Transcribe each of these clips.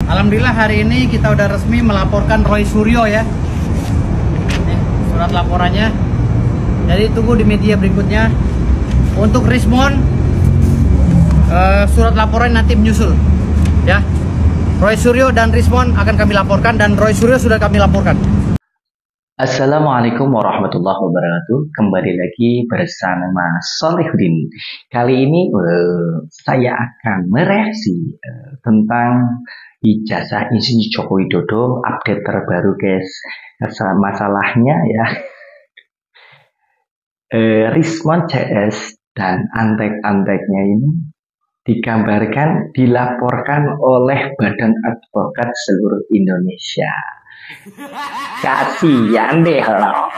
Alhamdulillah hari ini kita udah resmi melaporkan Roy Suryo ya. Nih, surat laporannya. Jadi tunggu di media berikutnya. Untuk Rismon, surat laporan nanti menyusul ya. Roy Suryo dan Rismon akan kami laporkan, dan Roy Suryo sudah kami laporkan. Assalamualaikum warahmatullahi wabarakatuh. Kembali lagi bersama Solihuddin. Kali ini saya akan mereaksi tentang ijazah Insinyur Joko Widodo. Update terbaru guys. Masalahnya ya, Rismon CS dan antek-anteknya ini digambarkan dilaporkan oleh Badan Advokat seluruh Indonesia. Kasihan deh loh.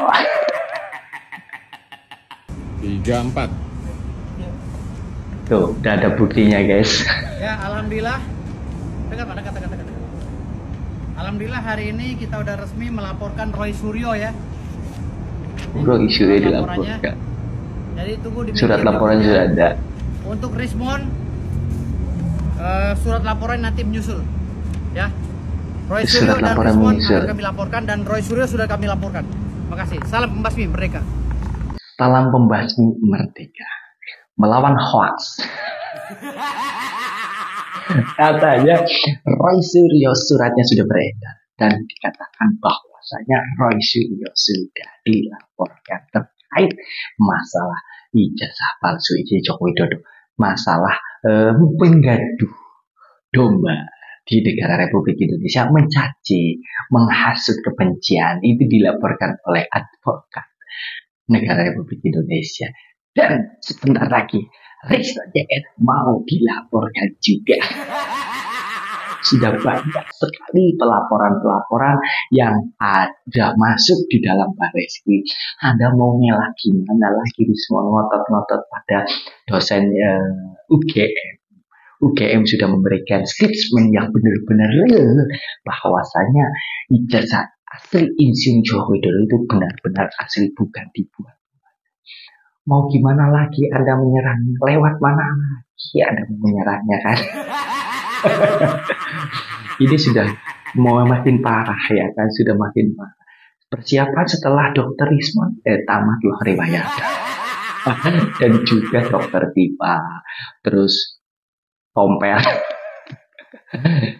34. Tuh, udah ada buktinya guys. Ya, alhamdulillah. Dekat. Alhamdulillah hari ini kita udah resmi melaporkan Roy Suryo ya. Roy Suryo dilaporkan. Jadi tunggu di surat laporan sudah ada. Untuk Rismon, surat laporan nanti menyusul ya. Roy Suryo dan Rismon akan kami laporkan, dan Roy Suryo sudah kami laporkan. Makasih. Salam pembasmi merdeka. Salam pembasmi merdeka. Melawan hoax. Katanya Roy Suryo suratnya sudah beredar dan dikatakan bahwasanya Roy Suryo sudah dilaporkan terkait masalah ijazah palsu Joko Widodo, masalah penggaduh domba di negara Republik Indonesia, mencaci, menghasut kebencian, itu dilaporkan oleh advokat negara Republik Indonesia. Dan sebentar lagi Rismon CS mau dilaporkan juga. Sudah banyak sekali pelaporan-pelaporan yang ada masuk di dalam Bareskrim. Anda maunya lagi mana lagi Rismon ngotot-ngotot pada dosen UGM. UGM sudah memberikan statement yang benar-benar real bahwasanya ijazah asli Insinyur Joko Widodo itu benar-benar asli, bukan dibuat. Mau gimana lagi Anda menyerangnya? Lewat mana lagi Anda menyerangnya kan? Ini sudah mau makin parah ya kan, sudah makin parah. Persiapan setelah Dokter Rismon tamatlah riwayat dan juga Dokter Tipa, terus Tompel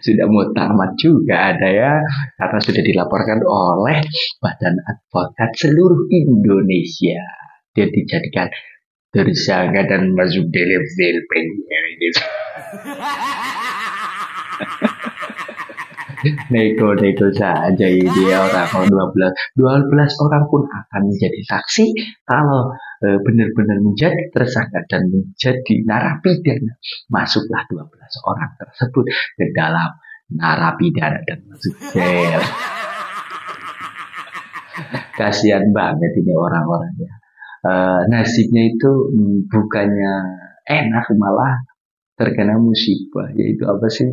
sudah mau tamat juga ada ya, karena sudah dilaporkan oleh Badan Advokat seluruh Indonesia. Dia dijadikan tersangka dan masuk dalam sel penjara. Nego saja ini orang 12 orang pun akan menjadi saksi kalau benar-benar menjadi tersangka dan menjadi narapidana. Masuklah 12 orang tersebut ke dalam narapidana dan masuk sel. Kasihan banget ini orang-orangnya. Nasibnya itu bukannya enak, malah terkena musibah. Yaitu apa sih?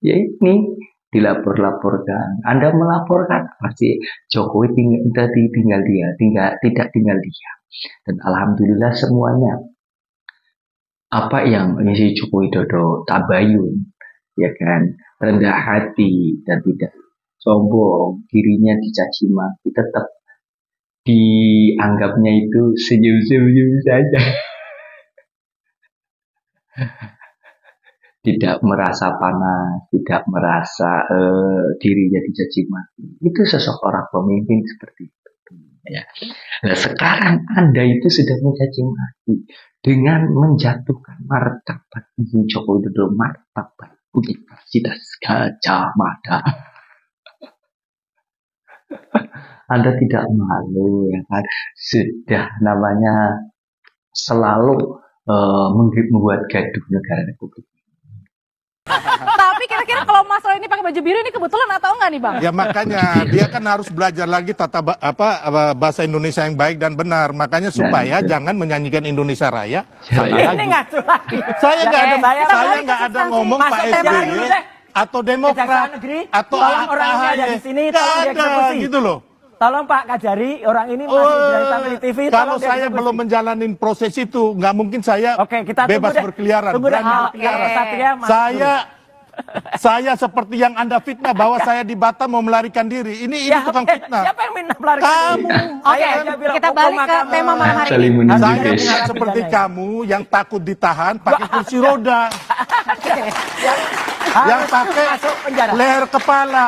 Ya ini dilapor-laporkan. Anda melaporkan pasti Jokowi tidak tinggal diam. Dan alhamdulillah semuanya apa yang Insinyur Joko Widodo tabayun, ya kan, rendah hati dan tidak sombong, dirinya dicaci maki, tetap dianggapnya itu senyum-senyum saja. Tidak merasa panas, tidak merasa dirinya dicaci maki. Itu sosok orang pemimpin seperti itu ya. Nah, sekarang Anda itu sudah mencaci maki dengan menjatuhkan martabat Joko Widodo, martabat Universitas Gadjah Mada. Anda tidak malu ya kan? Sudah namanya selalu membuat gaduh negara Republik. Tapi kira-kira kalau masalah ini pakai baju biru ini kebetulan atau enggak nih Bang? Ya makanya dia kan harus belajar lagi bahasa Indonesia yang baik dan benar. Makanya supaya jangan menyanyikan Indonesia Raya. Saya nggak ada ngomong Pak SBY atau Demokrat atau orangnya ada di sini, nggak ada gitu loh. Tolong Pak Kajari, orang ini masih dari tampil di TV. Kalau saya belum menjalanin proses itu, nggak mungkin saya kita bebas berkeliaran. Satria, saya Saya seperti yang Anda fitnah bahwa saya di Batam mau melarikan diri. Ini tukang fitnah. Siapa yang melarikan Kamu. diri? Oke, Saya aja bilang kita hukum balik ke agama. tema malam hari Saling ini. menunjuk Saya guys. bukan seperti kamu yang takut ditahan pakai kursi roda. Yang pakai masuk penjara. leher kepala.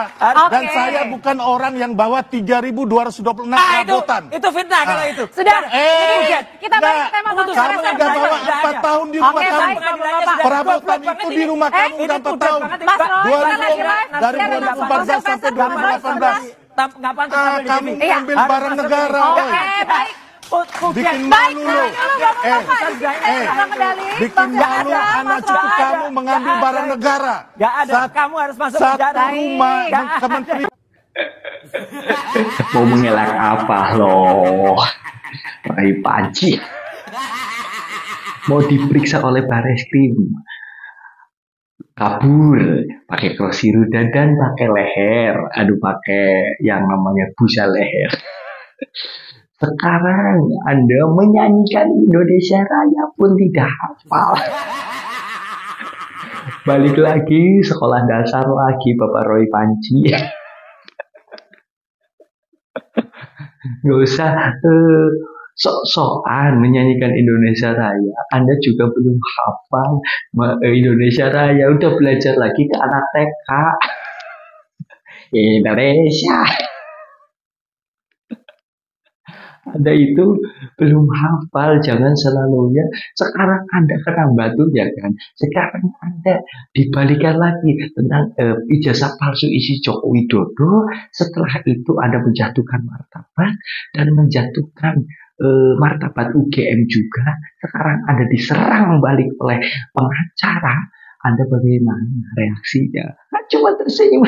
Dan Oke. saya bukan orang yang bawa 3.226 perabotan. Itu fitnah kalau itu. Sudah. Kita balik enggak. ke tema Bang Kamu Suresan. udah bawa 4 tahun di rumah Oke, kamu. baik, Bapak-bapak. Perabotan itu di rumah kamu udah 4 tahun. Mas Roy, kita lagi live. Dari Dari 2014 sampai 2018. Nggak pantas sampai di Kamu sini. ngambil Harus barang masuk negara. di sini. Oi. Oke, baik. Bikin Baik, malu tahan lu. dulu Bapak-bapak. Di sini saya sedang medali. Bikin Nggak malu ada, anak Mas cucu Roy. kamu mengambil barang negara. Gak ada. Kamu harus masuk Satu penjara. rumah Nggak ada. kementerian. Mau mengelak apa loh? Rai Panci. Mau diperiksa oleh Bareskrim. Kabur, pakai kursi roda dan pakai leher. Aduh, pakai yang namanya busa leher. Sekarang Anda menyanyikan Indonesia Raya pun tidak hafal. Balik lagi sekolah dasar lagi Bapak Roy Panci. Nggak usah sok-sokan menyanyikan Indonesia Raya. Anda juga belum hafal Indonesia Raya. Udah belajar lagi ke anak TK. Indonesia. Anda itu belum hafal, jangan selalunya. Sekarang Anda kena batu ya kan. Sekarang Anda dibalikan lagi tentang ijazah palsu isi Joko Widodo. Setelah itu Anda menjatuhkan martabat dan menjatuhkan martabat UGM juga. Sekarang Anda diserang balik oleh pengacara. Anda bagaimana reaksinya? Cuma tersenyum.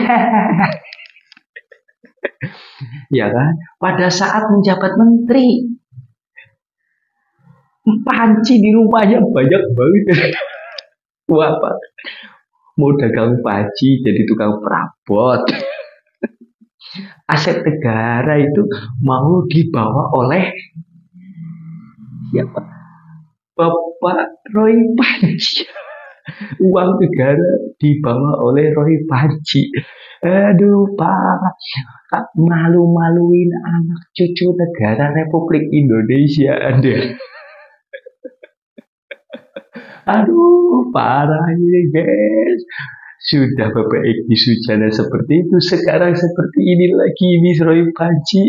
Ya kan? Pada saat menjabat menteri, panci di rumahnya banyak banget. Wah, apa? Mau dagang panci jadi tukang perabot. Aset negara itu mau dibawa oleh siapa? Bapak Roy Panci. Uang negara dibawa oleh Roy Panci. Aduh, parah. Malu-maluin anak cucu negara Republik Indonesia Anda. Aduh, parah ini guys. Sudah Bapak Egi Sujana seperti itu, sekarang seperti ini lagi Miss Roy Panci.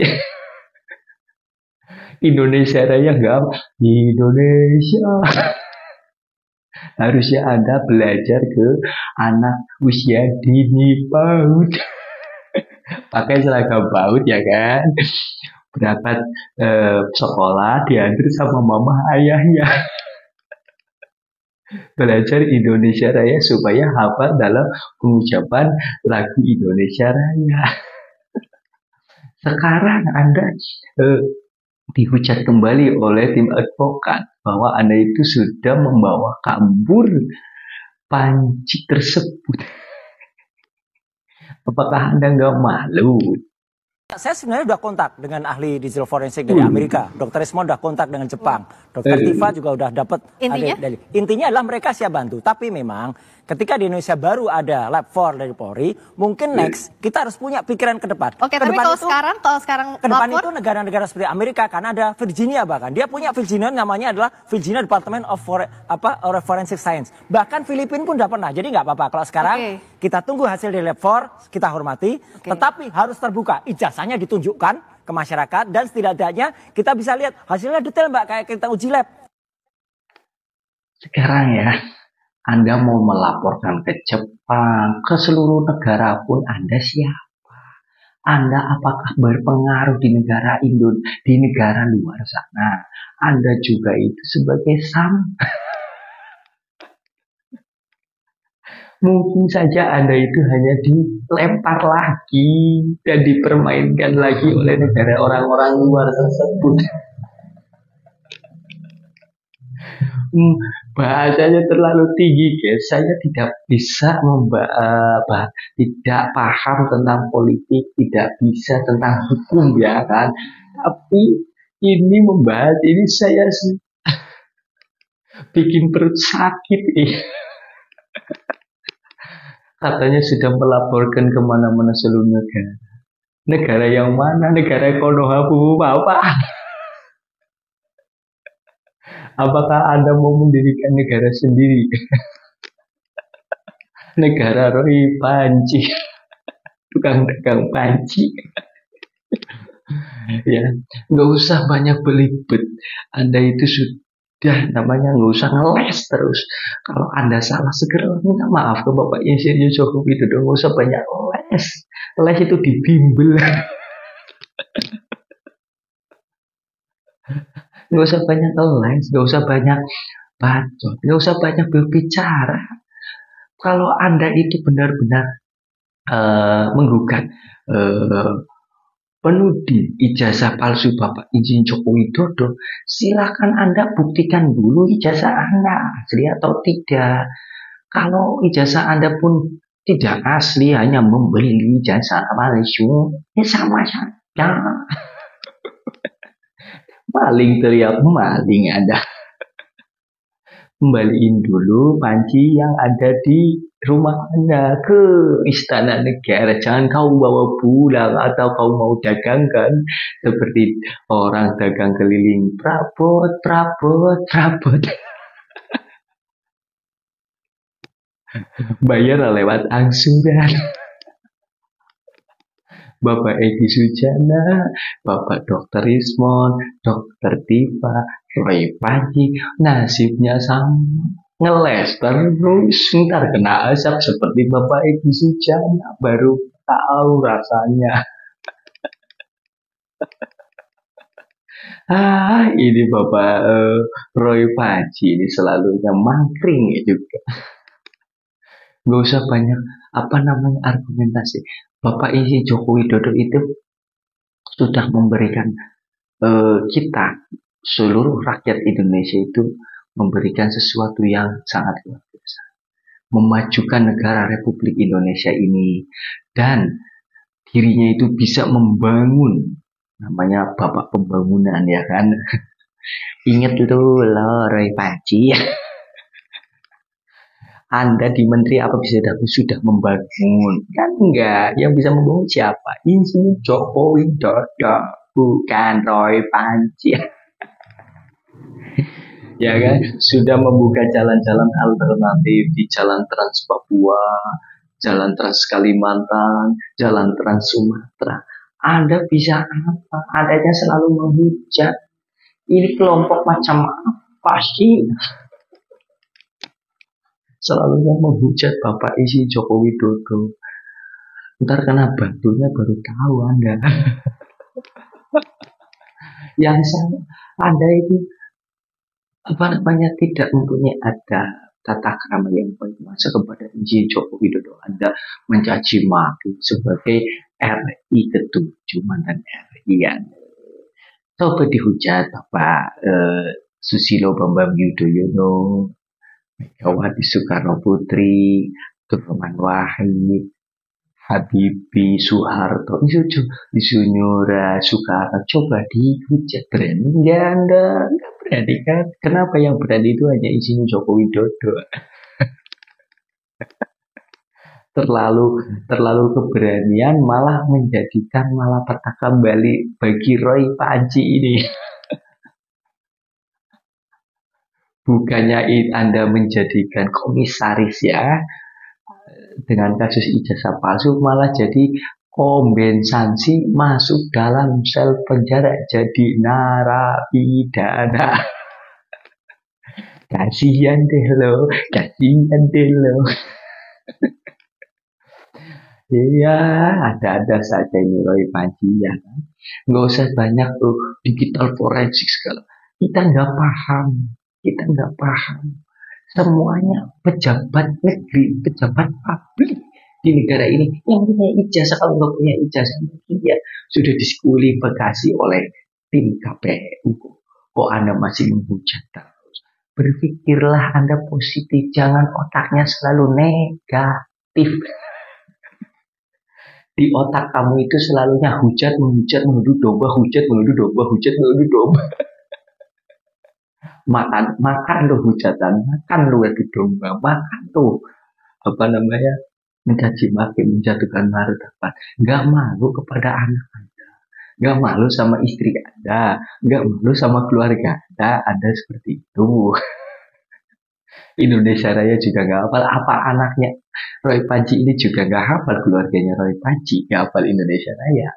Indonesia Raya enggak? Indonesia. Harusnya Anda belajar ke anak usia dini PAUD. Pakai seragam PAUD ya kan. Berangkat sekolah diantar sama mama ayahnya. Belajar Indonesia Raya supaya hafal dalam pengucapan lagu Indonesia Raya. Sekarang Anda dihujat kembali oleh tim advokat bahwa Anda itu sudah membawa kabur panci tersebut. Apakah Anda nggak malu? Saya sebenarnya udah kontak dengan ahli digital forensik dari Amerika. Dr. Rismond udah kontak dengan Jepang. Dr. Tifa juga udah dapat. Intinya adalah mereka siap bantu. Tapi memang ketika di Indonesia baru ada Lab 4 dari Polri, mungkin next kita harus punya pikiran ke depan. Oke, tapi kalau sekarang ke depan lapor, itu negara-negara seperti Amerika, Kanada, Virginia bahkan dia punya Virginia, namanya adalah Virginia Department of Forensic Science. Bahkan Filipina pun udah pernah. Jadi nggak apa-apa kalau sekarang kita tunggu hasil dari Lab 4, kita hormati, tetapi harus terbuka. Ijazahnya ditunjukkan ke masyarakat dan setidaknya kita bisa lihat hasilnya detail Mbak, kayak kita uji lab. Sekarang ya, Anda mau melaporkan ke Jepang, ke seluruh negara pun Anda siapa? Anda apakah berpengaruh di negara di negara luar sana? Anda juga itu sebagai mungkin saja Anda itu hanya dilempar lagi dan dipermainkan lagi oleh negara orang-orang luar tersebut. Bahasanya terlalu tinggi guys. Saya tidak bisa tidak paham tentang politik, tidak bisa tentang hukum ya kan. Tapi ini membahas ini saya bikin perut sakit. Katanya sudah melaporkan kemana-mana seluruh negara. Negara yang mana? Negara Konoha Bapak. Apakah Anda mau mendirikan negara sendiri? Negara Roy Panci. Tukang dagang panci. Ya, nggak usah banyak belibet. Anda itu sudah namanya nggak usah ngeles terus. Kalau Anda salah segera minta maaf ke Bapak Insinyur Joko Widodo. Nggak usah banyak les. Les itu dibimbel. Nggak usah banyak les, nggak usah banyak bacot, nggak usah banyak berbicara. Kalau Anda itu benar-benar menggugat penuding ijazah palsu Bapak Insinyur Joko Widodo, silakan Anda buktikan dulu ijazah Anda asli atau tidak. Kalau ijazah Anda pun tidak asli, hanya membeli ijazah palsu, ya sama saja. Maling teriak maling Anda. Kembaliin dulu panci yang ada di rumah Anda ke istana negara. Jangan kau bawa pulang atau kau mau dagangkan seperti orang dagang keliling. Prabot. Bayar lewat angsuran. Bapak Edi Sujana, Bapak Dr. Ismon, Dr. Tifa, Roy Panci, nasibnya sama. Ngeles terus, ntar kena asap seperti Bapak Edi Sujana, baru tahu rasanya. Ini Bapak Roy Panci ini selalunya mangkring juga. Gak usah banyak argumentasi. Bapak Insinyur Joko Widodo itu sudah memberikan kita seluruh rakyat Indonesia itu memberikan sesuatu yang sangat luar biasa, memajukan negara Republik Indonesia ini, dan dirinya itu bisa membangun, namanya Bapak Pembangunan ya kan. Ingat itu loh Roy Panci. Anda di menteri apa bisa sudah membangun? Kan enggak. Yang bisa membangun siapa? Insinyur Joko Widodo, bukan Roy Panci. Ya kan? Sudah membuka jalan-jalan alternatif di Jalan Trans Papua, Jalan Trans Kalimantan, Jalan Trans Sumatera. Anda bisa apa? Adanya selalu menghujat. Ini kelompok macam apa sih? Selalunya menghujat Bapak Insinyur Joko Widodo. Ntar kena batunya baru tahu Anda. Yang Anda itu tidak mempunyai ada tata krama yang baik. Masa kepada Insinyur Joko Widodo Anda mencaci maki sebagai RI ke-7 mantan RI. Coba dihujat Bapak Susilo Bambang Yudhoyono, Megawati Soekarno Putri, Abdurrahman Wahid, Habibie, Soeharto, Insinyur Soekarno. Coba dihujat, berani nggak Anda? Nggak berani kan? Kenapa yang berani itu hanya Insinyur Joko Widodo? terlalu keberanian malah menjadikan malapetaka kembali bagi Roy Panci ini. Bukannya Anda menjadikan komisaris ya dengan kasus ijazah palsu, malah jadi kompensasi masuk dalam sel penjara jadi narapidana. Kasihan deh lo. Iya, ada saja ini Roy Panci ya kan. Nggak usah banyak tuh digital forensik segala. Kita nggak paham. Semuanya pejabat negeri, pejabat publik di negara ini yang punya ijazah. Kalau nggak punya ijazah mungkin ya sudah diskualifikasi oleh tim KPU. Kok Anda masih menghujat terus? Berpikirlah Anda positif, jangan otaknya selalu negatif. Di otak kamu itu selalunya hujat, menuduh domba, makan lo hujatan, makan lo adu domba, makan tuh mencaci maki, menjatuhkan martabat, nggak malu kepada anak Anda, nggak malu sama istri Anda, nggak malu sama keluarga Anda seperti itu. Indonesia Raya juga nggak hafal, apa anaknya Roy Panji ini juga nggak hafal, keluarganya Roy Panji nggak hafal Indonesia Raya.